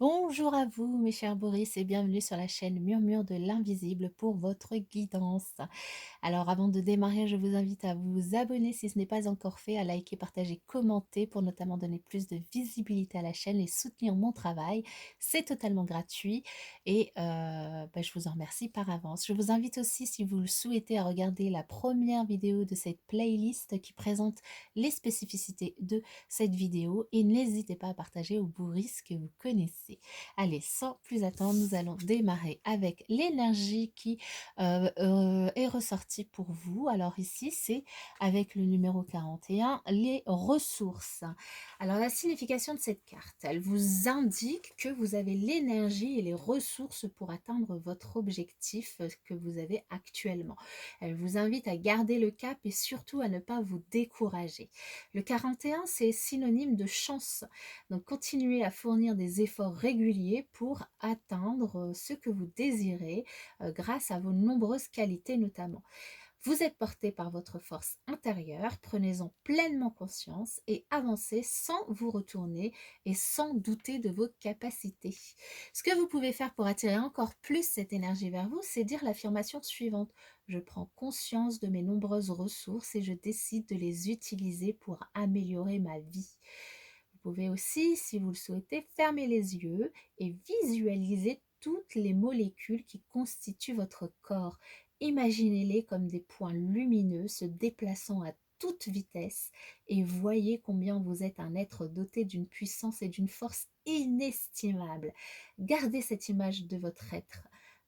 Bonjour à vous, mes chers Boris, et bienvenue sur la chaîne Murmure de l'Invisible pour votre guidance. Alors, avant de démarrer, je vous invite à vous abonner si ce n'est pas encore fait, à liker, partager, commenter pour notamment donner plus de visibilité à la chaîne et soutenir mon travail. C'est totalement gratuit et je vous en remercie par avance. Je vous invite aussi, si vous le souhaitez, à regarder la première vidéo de cette playlist qui présente les spécificités de cette vidéo et n'hésitez pas à partager aux Boris que vous connaissez. Allez, sans plus attendre, nous allons démarrer avec l'énergie qui est ressortie pour vous. Alors ici, c'est avec le numéro 41, les ressources. Alors la signification de cette carte, elle vous indique que vous avez l'énergie et les ressources pour atteindre votre objectif que vous avez actuellement. Elle vous invite à garder le cap et surtout à ne pas vous décourager. Le 41, c'est synonyme de chance. Donc, continuez à fournir des efforts réguliers pour atteindre ce que vous désirez grâce à vos nombreuses qualités notamment. Vous êtes porté par votre force intérieure, prenez-en pleinement conscience et avancez sans vous retourner et sans douter de vos capacités. Ce que vous pouvez faire pour attirer encore plus cette énergie vers vous, c'est dire l'affirmation suivante. Je prends conscience de mes nombreuses ressources et je décide de les utiliser pour améliorer ma vie. Vous pouvez aussi, si vous le souhaitez, fermer les yeux et visualiser toutes les molécules qui constituent votre corps. Imaginez-les comme des points lumineux se déplaçant à toute vitesse et voyez combien vous êtes un être doté d'une puissance et d'une force inestimables. Gardez cette image de votre être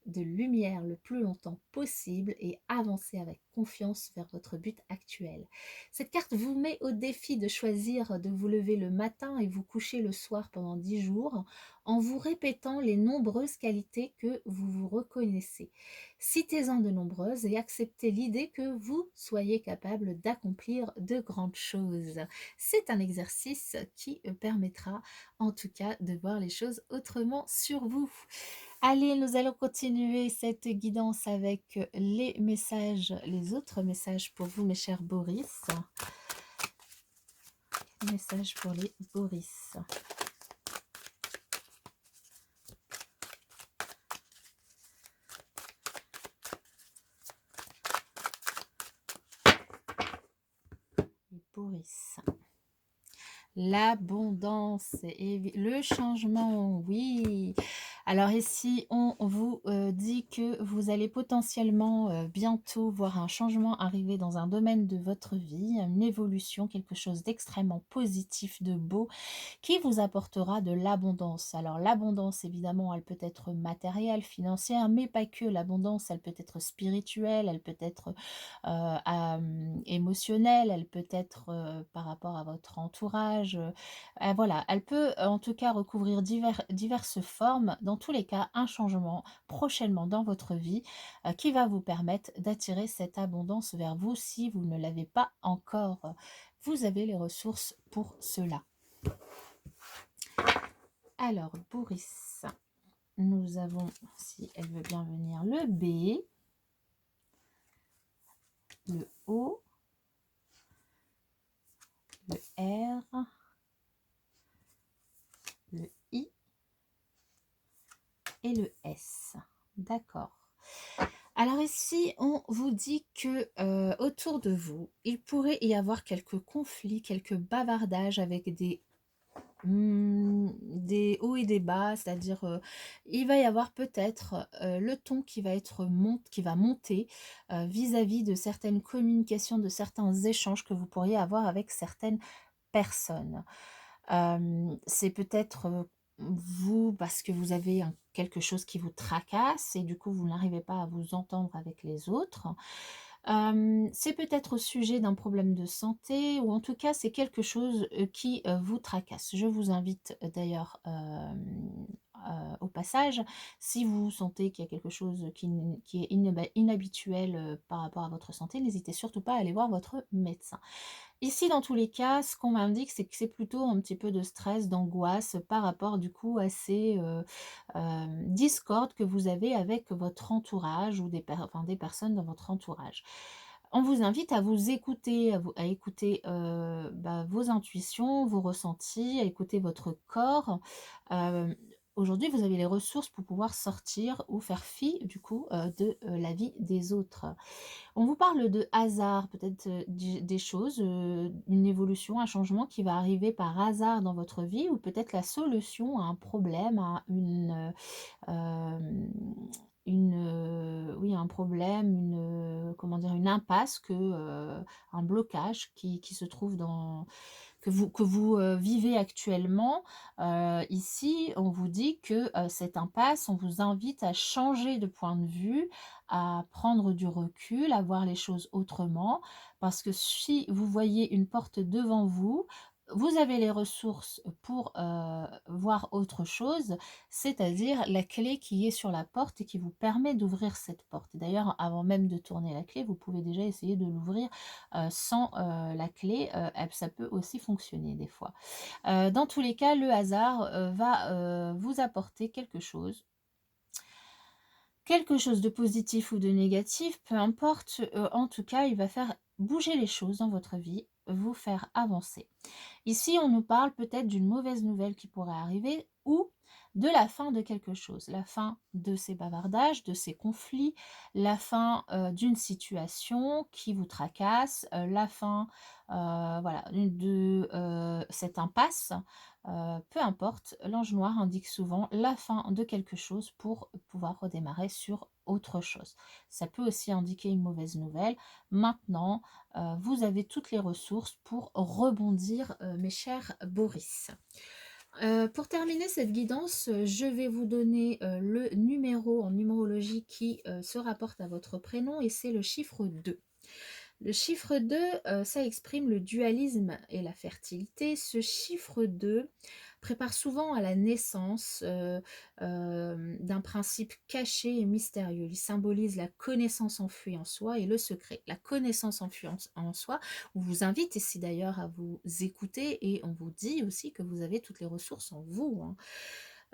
de lumière le plus longtemps possible et avancez avec confiance vers votre but actuel. Cette carte vous met au défi de choisir de vous lever le matin et vous coucher le soir pendant 10 jours en vous répétant les nombreuses qualités que vous vous reconnaissez. Citez-en de nombreuses et acceptez l'idée que vous soyez capable d'accomplir de grandes choses. C'est un exercice qui permettra en tout cas de voir les choses autrement sur vous. Allez, nous allons continuer cette guidance avec les messages, les autres messages pour vous, mes chers Boris. Message pour les Boris. Les Boris. L'abondance et le changement, oui. Alors ici, on vous dit que vous allez potentiellement bientôt voir un changement arriver dans un domaine de votre vie, une évolution, quelque chose d'extrêmement positif, de beau, qui vous apportera de l'abondance. Alors l'abondance, évidemment, elle peut être matérielle, financière, mais pas que. L'abondance, elle peut être spirituelle, elle peut être émotionnelle, elle peut être par rapport à votre entourage. Voilà, elle peut en tout cas recouvrir diverses formes. Dans tous les cas, un changement prochainement dans votre vie qui va vous permettre d'attirer cette abondance vers vous si vous ne l'avez pas encore. Vous avez les ressources pour cela. Alors, Boris, nous avons, si elle veut bien venir, le B, le O, le R, le I et le S. D'accord. Alors ici, on vous dit que autour de vous, il pourrait y avoir quelques conflits, quelques bavardages avec des hauts et des bas, c'est-à-dire il va y avoir peut-être le ton qui va monter vis-à-vis de certaines communications, de certains échanges que vous pourriez avoir avec certaines personnes. C'est peut-être vous parce que vous avez quelque chose qui vous tracasse et du coup vous n'arrivez pas à vous entendre avec les autres. C'est peut-être au sujet d'un problème de santé ou en tout cas c'est quelque chose qui vous tracasse. Je vous invite d'ailleurs au passage, si vous sentez qu'il y a quelque chose qui est inhabituel par rapport à votre santé, n'hésitez surtout pas à aller voir votre médecin. Ici, dans tous les cas, ce qu'on m'indique, c'est que c'est plutôt un petit peu de stress, d'angoisse par rapport du coup à ces discordes que vous avez avec votre entourage ou des personnes dans votre entourage. On vous invite à vous écouter, à écouter vos intuitions, vos ressentis, à écouter votre corps. aujourd'hui, vous avez les ressources pour pouvoir sortir ou faire fi, du coup, de, la vie des autres. On vous parle de hasard, peut-être, des choses, une évolution, un changement qui va arriver par hasard dans votre vie ou peut-être la solution à un problème, à hem, oui, un problème, comment dire? Une impasse un blocage qui se trouve dans que vous vivez actuellement. Ici, on vous dit que, cette impasse, on vous invite à changer de point de vue, à prendre du recul, à voir les choses autrement. Parce que si vous voyez une porte devant vous, vous avez les ressources pour, voir autre chose, c'est-à-dire la clé qui est sur la porte et qui vous permet d'ouvrir cette porte. D'ailleurs, avant même de tourner la clé, vous pouvez déjà essayer de l'ouvrir sans, la clé, ça peut aussi fonctionner des fois. Dans tous les cas, le hasard, va, vous apporter quelque chose de positif ou de négatif, peu importe, en tout cas, il va faire bouger les choses dans votre vie, vous faire avancer. Ici, on nous parle peut-être d'une mauvaise nouvelle qui pourrait arriver ou de la fin de quelque chose. La fin de ces bavardages, de ces conflits, la fin d'une situation qui vous tracasse, la fin voilà, de cette impasse. Peu importe, l'ange noir indique souvent la fin de quelque chose pour pouvoir redémarrer sur autre chose. Ça peut aussi indiquer une mauvaise nouvelle. Maintenant, vous avez toutes les ressources pour rebondir, mes chers Boris. Pour terminer cette guidance, je vais vous donner, le numéro en numérologie qui, se rapporte à votre prénom et c'est le chiffre 2. Le chiffre 2, ça exprime le dualisme et la fertilité. Ce chiffre 2 prépare souvent à la naissance, d'un principe caché et mystérieux. Il symbolise la connaissance enfuie en soi et le secret. La connaissance enfuie en soi, on vous invite ici d'ailleurs à vous écouter et on vous dit aussi que vous avez toutes les ressources en vous, hein.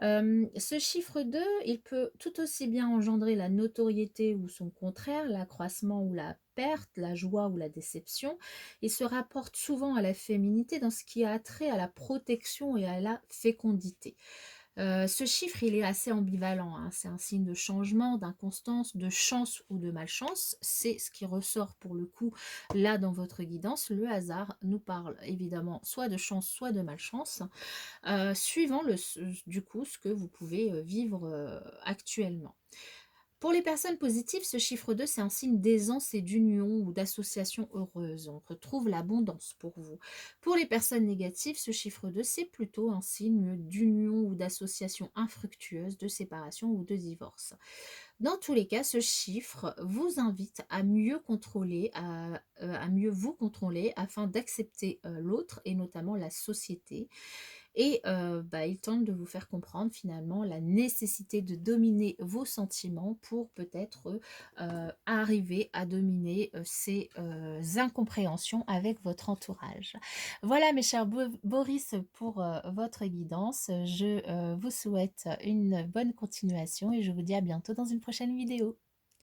Ce chiffre 2, il peut tout aussi bien engendrer la notoriété ou son contraire, l'accroissement ou la perte, la joie ou la déception. Il se rapporte souvent à la féminité dans ce qui a trait à la protection et à la fécondité. Ce chiffre, il est assez ambivalent, hein. C'est un signe de changement, d'inconstance, de chance ou de malchance. C'est ce qui ressort pour le coup là dans votre guidance. Le hasard nous parle évidemment soit de chance, soit de malchance, suivant du coup ce que vous pouvez, vivre, actuellement. Pour les personnes positives, ce chiffre 2, c'est un signe d'aisance et d'union ou d'association heureuse. On retrouve l'abondance pour vous. Pour les personnes négatives, ce chiffre 2, c'est plutôt un signe d'union ou d'association infructueuse, de séparation ou de divorce. Dans tous les cas, ce chiffre vous invite à mieux contrôler, à mieux vous contrôler afin d'accepter l'autre et notamment la société. Et bah, il tente de vous faire comprendre finalement la nécessité de dominer vos sentiments pour peut-être, arriver à dominer, ces, incompréhensions avec votre entourage. Voilà mes chers Boris pour, votre guidance. Je, vous souhaite une bonne continuation et je vous dis à bientôt dans une prochaine vidéo.